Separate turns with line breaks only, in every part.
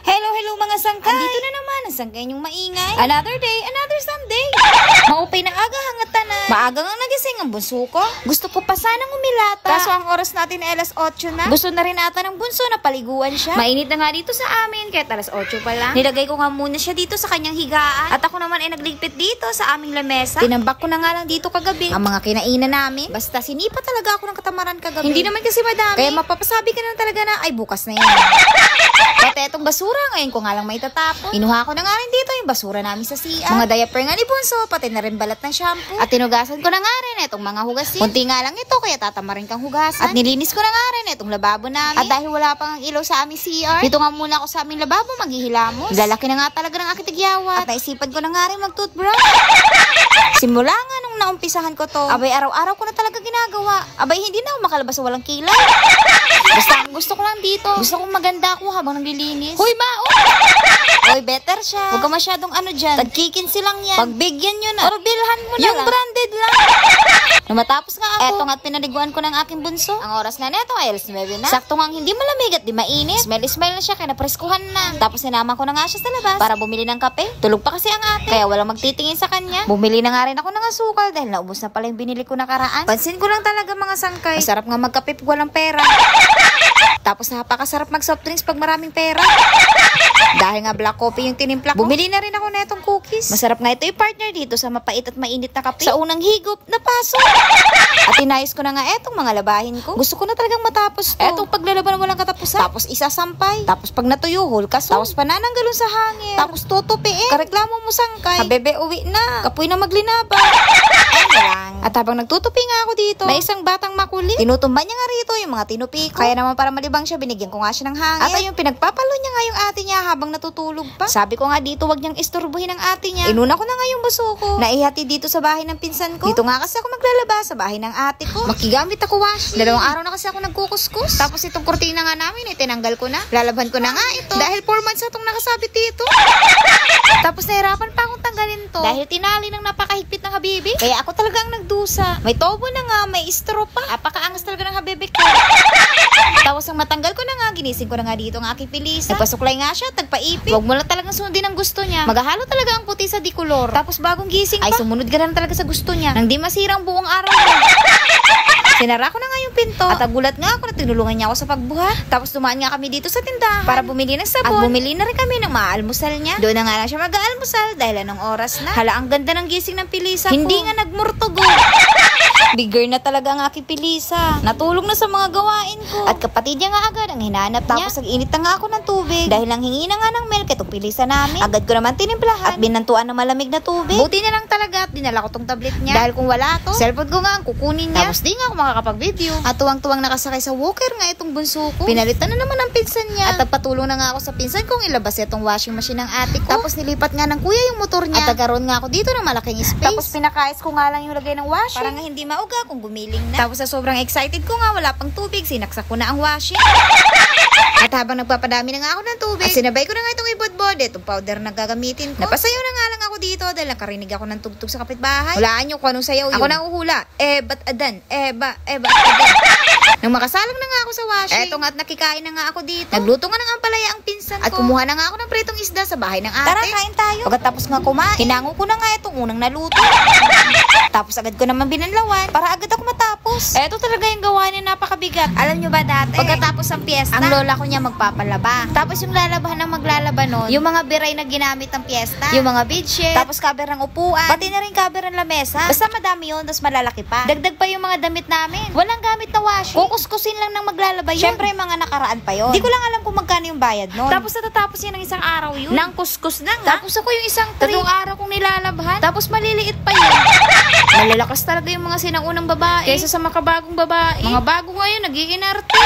Hello mga sangkay! Andito na naman ang sangkay niyong maingay. Another day, another Sunday. Maupay na aga hangatan na. Maaga nga nagising ang bunso ko. Gusto ko pa sanang umilata. Kaso ang oras natin ay alas 8 na. Gusto na rin ata ng bunso na paliguan siya. Mainit na nga dito sa amin kahit alas 8 pa lang. Nilagay ko nga muna siya dito sa kanyang higaan. At ako naman ay nagligpit dito sa aming lamesa. Tinambak ko na nga lang dito kagabi ang mga kinainan namin. Basta sinipa talaga ako ng katamaran kagabi. Hindi naman kasi madami. Kaya mapapasabi ka na talaga na ay bukas na yan. Pati itong basura ngayon ko nga lang may tatapon. Inuha ko na nga rin dito yung basura namin sa CR. Mga diaper nga ni bunso, pati na rin balat ng shampoo. At tinugasan ko na nga rin itong mga hugasin. Kunti nga lang ito kaya tatama rin kang hugasan. At nilinis ko na nga rin itong lababo namin. At dahil wala pang ilaw sa aming CR, dito nga muna ako sa aming lababo maghihilamos. Lalaki na nga talaga ng aking tigyawat. At naisipan ko na nga rin mag-toothbrush. Simula nga nung naumpisahan ko to, abay araw-araw ko na talaga ginagawa. Abay hindi na ako makalabas sa walang kilay. Basta ang gusto ko lang dito, gusto kong maganda ako habang naglilinis. Hoy Mao! Hoy, better siya. Huwag ka masyadong ano dyan. Tagkikin silang yan. Pagbigyan nyo na. Or bilhan mo na yung lang. Branded lang. Nung matapos nga ako, eto nga't pinaliguan ko ng aking bunso. Ang oras nga neto ay alas 9 na. Sakto nga hindi malamig at di mainit. Smell na siya kaya napreskuhan na. Tapos sinama ko na nga siya sa labas para bumili ng kape. Tulog pa kasi ang ate. Kaya walang magtitingin sa kanya. Bumili na nga rin ako ng asukal dahil naubos na pala yung binili ko nakaraan. Pansin ko lang talaga mga sangkay. Masarap nga magkape pag walang pera. Tapos napakasarap mag soft drinks pag maraming pera. Dahil nga black coffee yung tinimpla ko, bumili na rin ako na itong cookies. Masarap nga ito yung partner dito sa mapait at mainit na kape. Sa unang higop, napasok. At inayos ko na nga etong mga labahin ko. Gusto ko na talagang matapos to. Etong paglalaban na walang katapusan. Tapos isasampay. Tapos pag natuyo, hulkas. Tapos panananggalon sa hangin. Tapos tutupiin. Kareklamo mo sangkay. Habebe uwi na. Kapoy na maglinaba. Ano lang. At habang nagtutupi nga ako dito, may isang batang makulit. Tinutumba niya nga rito yung mga tinupi ko. Kaya naman para malibang siya, binigyan ko nga siya ng hangin. At ayun, pinagpapalo niya nga yung ate niya habang natutulog pa. Sabi ko nga dito, wag niyang isturbuhin ang ate niya. Inuna ko na nga yung baso ko. Naihati dito sa bahay ng pinsan ko. Dito nga kasi ako maglalaba sa bahay ng ate ko. Makigamit ako washi. 2 araw na kasi ako nagkukuskus. Tapos itong kurtina nga namin, tinanggal ko na. Lalaban ko na nga ito. Dahil 4 months na itong nakasabit dito. Tapos nahirapan pa akong tanggalin to. Dahil tinali ng napakahigpit ng habibi. Kaya ako talagang nagdusa. May tobo na nga, may straw pa. Napakaangas talaga ng habibi ko. Tapos ang matanggal ko na nga, ginising ko na nga dito ang aking pilisa. Nagpasuklay nga siya, tagpaipit. Huwag mo lang talagang sundin ang gusto niya. Maghahalo talaga ang puti sa dikolor. Tapos bagong gising pa, ay sumunod ka na talaga sa gusto niya. Nang di masirang buong araw mo. Sinara ko na nga yung pinto. At nagulat nga ako na tinulungan niya ako sa pagbuhat. Tapos dumaan nga kami dito sa tindahan para bumili ng sabon. At bumili na rin kami ng maalmusal niya. Doon na nga lang siya mag-aalmusal dahil anong oras na. Hala, ang ganda ng gising ng pilisa ko. Hindi nga nagmurtugo. Bigger na talaga ang aking pilisa. Natulong na sa mga gawain ko. At kapatid niya nga agad ang hinanap niya. Tapos nag-init na nga ako ng tubig. Dahil lang hingi na nga ng milk itong pilisa namin. Agad ko naman tinimplahan at binantuan ng malamig na tubig. Buti na lang talaga at dinala ko tong tablet niya. Dahil kung wala to, cellphone ko nga ang kukunin niya. Tapos di nga ako makakapag-video. At tuwang-tuwang nakasakay sa walker nga itong bunso ko. Pinalitan na naman ang pinsan niya. At nagpatulong na nga ako sa pinsan kong ilabas itong washing machine ng ate ko. Tapos nilipat nga ng kuya yung motor niya. At nagkaroon nga ako dito ng malaking space. Tapos pinakais ko nga lang yung lagay ng washing. Para nga hindi mauga kung gumiling na. Tapos sa sobrang excited ko nga, wala pang tubig, sinaksak ko na ang washing. At habang nagpapadami na nga ako ng tubig, at sinabay ko na nga itong ibodbod, itong powder na gagamitin ko. Napasayaw na nga lang ako dito dahil nakarinig ako ng tugtog sa kapitbahay. Hulaan nyo kung anong sayaw yun. Ako nang uhula. Ba't adan? Ba't adan? Nang makasalang na nga ako sa washing, eto nga at nakikain na nga ako dito. Nagluto nga ng ampalaya ang pinsan ko. At kumuha na nga ako ng pritong isda sa bahay ng ate. Tara, kain tayo. Pagkatapos nga kumain, hinango ko na nga itong unang naluto. Tapos agad ko naman binanlawan para agad ako matapos. Eto talaga yung gawain na napakabigat. Alam nyo ba dati? Pagkatapos ng piyesta, ang lola ko niya magpapalaba. Tapos yung lalabahan ng maglalaba nun, yung mga biray na ginamit ng piyesta, yung mga bedsheet, tapos cover ng upuan, pati na rin cover ng lamesa. Basta madami yun, tapos malalaki pa. Dagdag pa yung mga damit namin. Walang gamit na washing. Kukuskusin lang ng maglalaba yun. Syempre mga nakaraan pa yun. Di ko lang alam kung magkano yung bayad nun. Tapos natatapos yan ng isang araw yun. Nang kuskus na nga. Tapos ako yung isang 3 araw kong nilalabhan. Tapos maliliit pa yun. Malalakas talaga yung mga sinaunang babae kaysa sa makabagong babae. Mga bago ngayon, nagiging arte.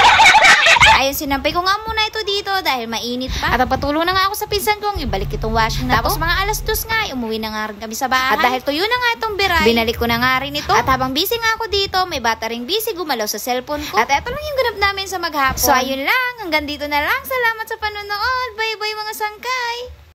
Ayun, sinampay ko nga muna ito dito dahil mainit pa. At patulong na nga ako sa pinsan kong ibalik itong washing na tapos mga alas 2 nga, umuwi na nga rin kami sa bahay. At dahil tuyo na nga itong biray, binalik ko na nga rin ito. At habang busy nga ako dito, may bata ring busy gumalaw sa cellphone ko. At eto lang yung ganap namin sa maghapon. So ayun lang, hanggang dito na lang. Salamat sa panonood. Bye-bye mga sangkay!